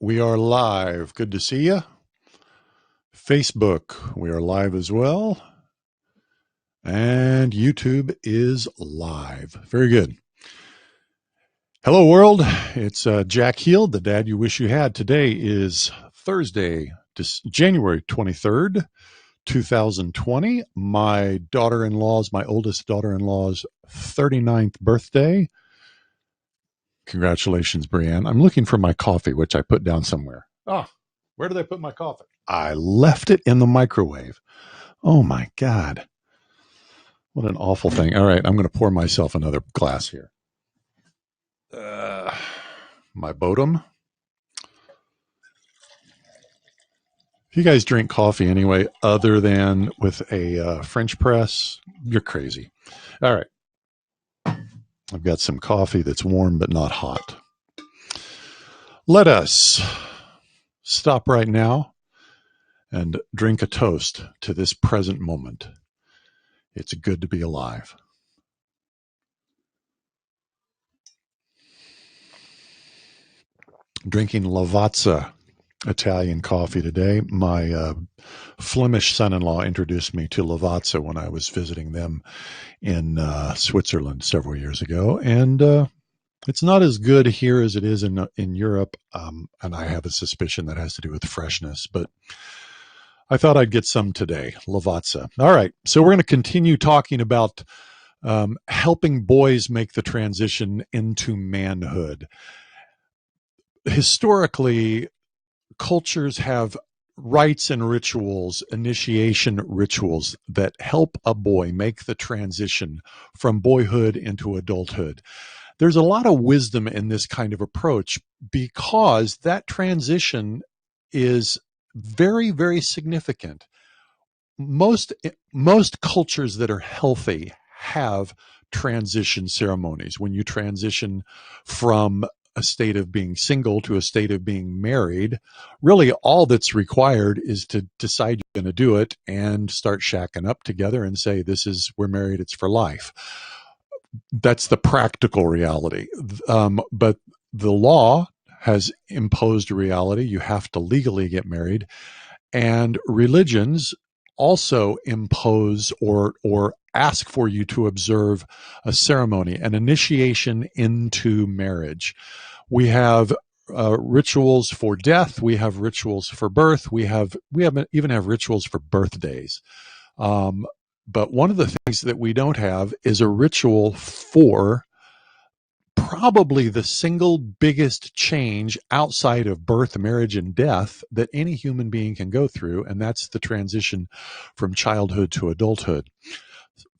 we are live. Good to see you. Facebook, we are live as well. And YouTube is live. Very good. Hello, world. It's Jack Heald, the dad you wish you had. Today is Thursday, January 23rd, 2020. My oldest daughter-in-law's 39th birthday. Congratulations, Brianne. I'm looking for my coffee, which I put down somewhere. Ah, where did I put my coffee? I left it in the microwave. Oh, my God. What an awful thing. All right, I'm going to pour myself another glass here. My Bodum. If you guys drink coffee anyway, other than with a French press, you're crazy. All right. I've got some coffee that's warm but not hot. Let us stop right now and drink a toast to this present moment. It's good to be alive. Drinking Lavazza Italian coffee today. My Flemish son-in-law introduced me to Lavazza when I was visiting them in Switzerland several years ago, and it's not as good here as it is in Europe, and I have a suspicion that has to do with freshness, but I thought I'd get some today. Lavazza. All right, so we're going to continue talking about helping boys make the transition into manhood. Historically, cultures have rites and rituals, initiation rituals that help a boy make the transition from boyhood into adulthood. There's a lot of wisdom in this kind of approach because that transition is very, very significant. Most cultures that are healthy have transition ceremonies. When you transition from a state of being single to a state of being married, really all that's required is to decide you're going to do it and start shacking up together and say, we're married, it's for life. That's the practical reality. But the law has imposed a reality. You have to legally get married. And religions also impose or ask for you to observe a ceremony, an initiation into marriage. We have rituals for death. We have rituals for birth. We even have rituals for birthdays. But one of the things that we don't have is a ritual for probably the single biggest change outside of birth, marriage, and death that any human being can go through, and that's the transition from childhood to adulthood.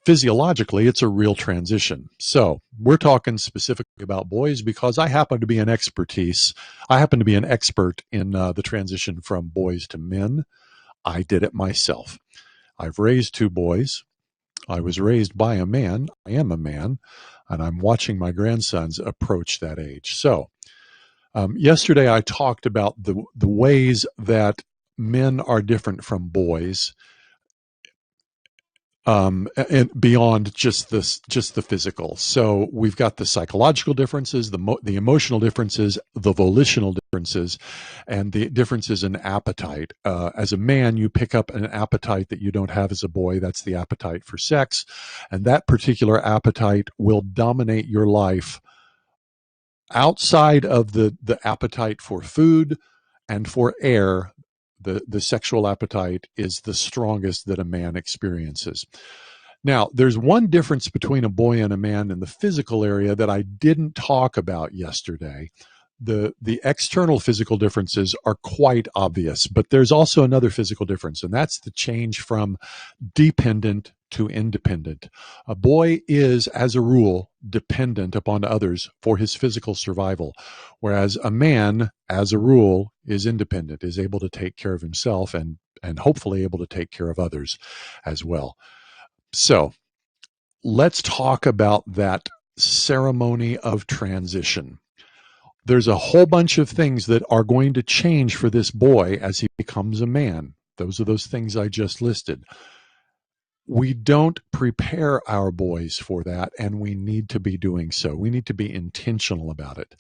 Physiologically, it's a real transition. So we're talking specifically about boys because I happen to be an expert in the transition from boys to men. I did it myself. I've raised two boys. I was raised by a man. I am a man, and I'm watching my grandsons approach that age. So yesterday I talked about the ways that men are different from boys, and beyond just the physical. So we've got the psychological differences, the emotional differences, the volitional differences, and the differences in appetite. As a man, you pick up an appetite that you don't have as a boy. That's the appetite for sex, and that particular appetite will dominate your life outside of the appetite for food and for air. The sexual appetite is the strongest that a man experiences. Now, there's one difference between a boy and a man in the physical area that I didn't talk about yesterday. The external physical differences are quite obvious, but there's also another physical difference, and that's the change from dependent to independent. A boy is, as a rule, dependent upon others for his physical survival, whereas a man, as a rule, is independent, is able to take care of himself and hopefully able to take care of others as well. So let's talk about that ceremony of transition. There's a whole bunch of things that are going to change for this boy as he becomes a man. Those are those things I just listed. We don't prepare our boys for that, and we need to be doing so. We need to be intentional about it.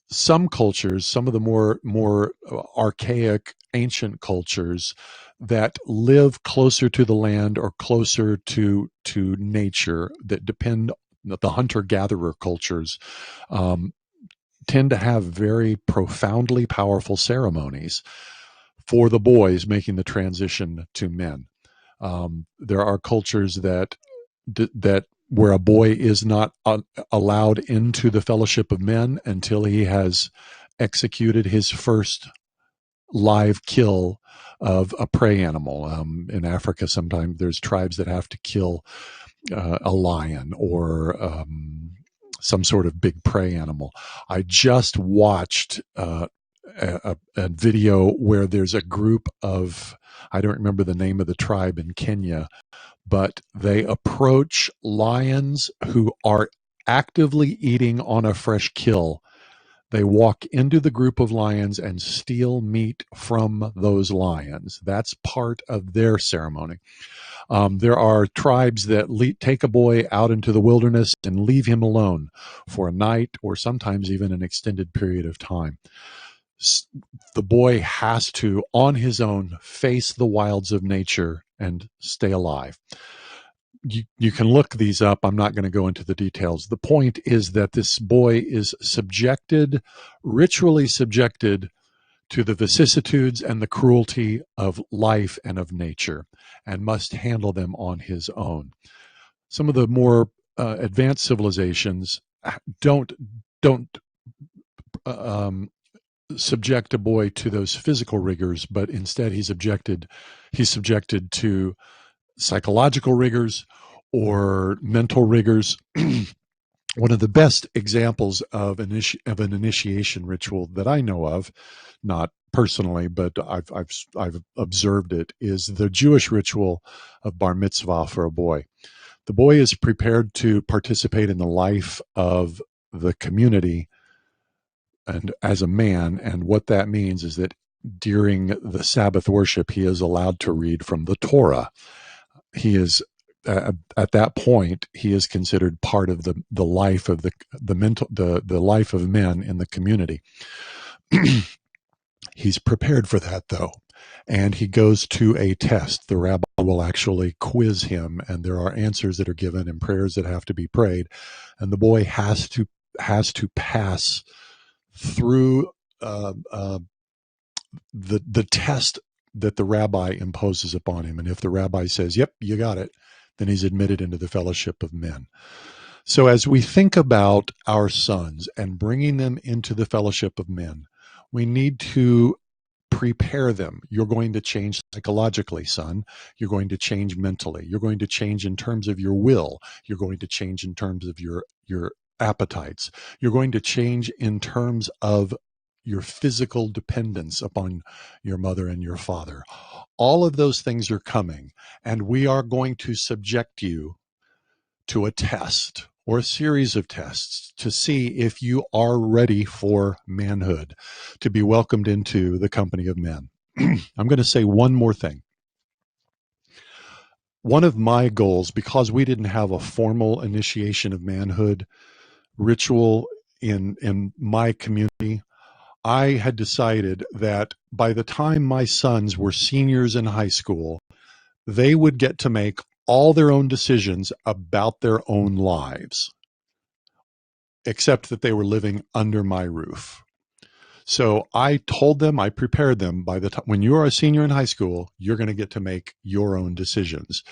some cultures, some of the more archaic, ancient cultures that live closer to the land or closer to nature, that depend, the hunter-gatherer cultures, um, tend to have very profoundly powerful ceremonies for the boys making the transition to men. There are cultures that where a boy is not allowed into the fellowship of men until he has executed his first live kill of a prey animal. In Africa, sometimes there's tribes that have to kill a lion or some sort of big prey animal. I just watched a video where there's a group of, I don't remember the name of the tribe in Kenya, but they approach lions who are actively eating on a fresh kill. They walk into the group of lions and steal meat from those lions. That's part of their ceremony. There are tribes that take a boy out into the wilderness and leave him alone for a night or sometimes even an extended period of time. The boy has to, on his own, face the wilds of nature and stay alive. You can look these up. I'm not going to go into the details. The point is that this boy is ritually subjected to the vicissitudes and the cruelty of life and of nature, and must handle them on his own. Some of the more advanced civilizations don't subject a boy to those physical rigors, but instead he's subjected to psychological rigors or mental rigors. One of the best examples of an initiation ritual that I know of, not personally, but I've observed it, is the Jewish ritual of bar mitzvah for a boy. The boy is prepared to participate in the life of the community and as a man, and what that means is that during the Sabbath worship, he is allowed to read from the Torah. He is at that point, he is considered part of the life of the life of men in the community. He's prepared for that, though, and he goes to a test. The rabbi will actually quiz him, and there are answers that are given and prayers that have to be prayed, and the boy has to pass through the test that the rabbi imposes upon him. And if the rabbi says, "Yep, you got it," then he's admitted into the fellowship of men. So as we think about our sons and bringing them into the fellowship of men, we need to prepare them. You're going to change psychologically, son. You're going to change mentally. You're going to change in terms of your will. You're going to change in terms of your appetites. You're going to change in terms of your physical dependence upon your mother and your father. All of those things are coming, and we are going to subject you to a test or a series of tests to see if you are ready for manhood, to be welcomed into the company of men. I'm going to say one more thing. One of my goals, because we didn't have a formal initiation of manhood ritual in my community, I had decided that by the time my sons were seniors in high school, they would get to make all their own decisions about their own lives, except that they were living under my roof. So I told them, I prepared them, by the time when you are a senior in high school, you're going to get to make your own decisions,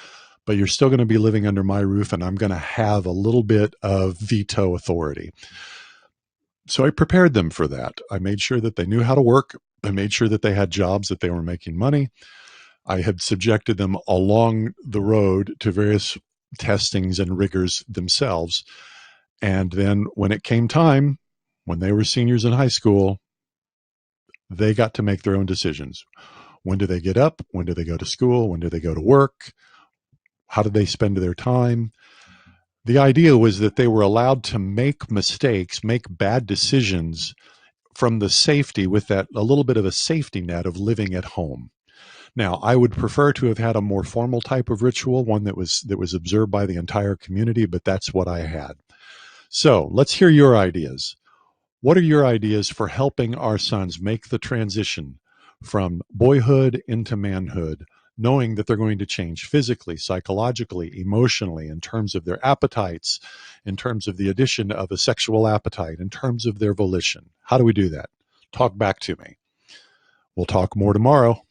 but you're still going to be living under my roof, and I'm going to have a little bit of veto authority. So I prepared them for that. I made sure that they knew how to work. I made sure that they had jobs, that they were making money. I had subjected them along the road to various testings and rigors themselves. And then when it came time, when they were seniors in high school, they got to make their own decisions. When do they get up? When do they go to school? When do they go to work? How do they spend their time? The idea was that they were allowed to make mistakes, make bad decisions from the safety, with that a little bit of a safety net of living at home. Now, I would prefer to have had a more formal type of ritual, one that was observed by the entire community, but that's what I had. So let's hear your ideas. What are your ideas for helping our sons make the transition from boyhood into manhood, knowing that they're going to change physically, psychologically, emotionally, in terms of their appetites, in terms of the addition of a sexual appetite, in terms of their volition? How do we do that? Talk back to me. We'll talk more tomorrow.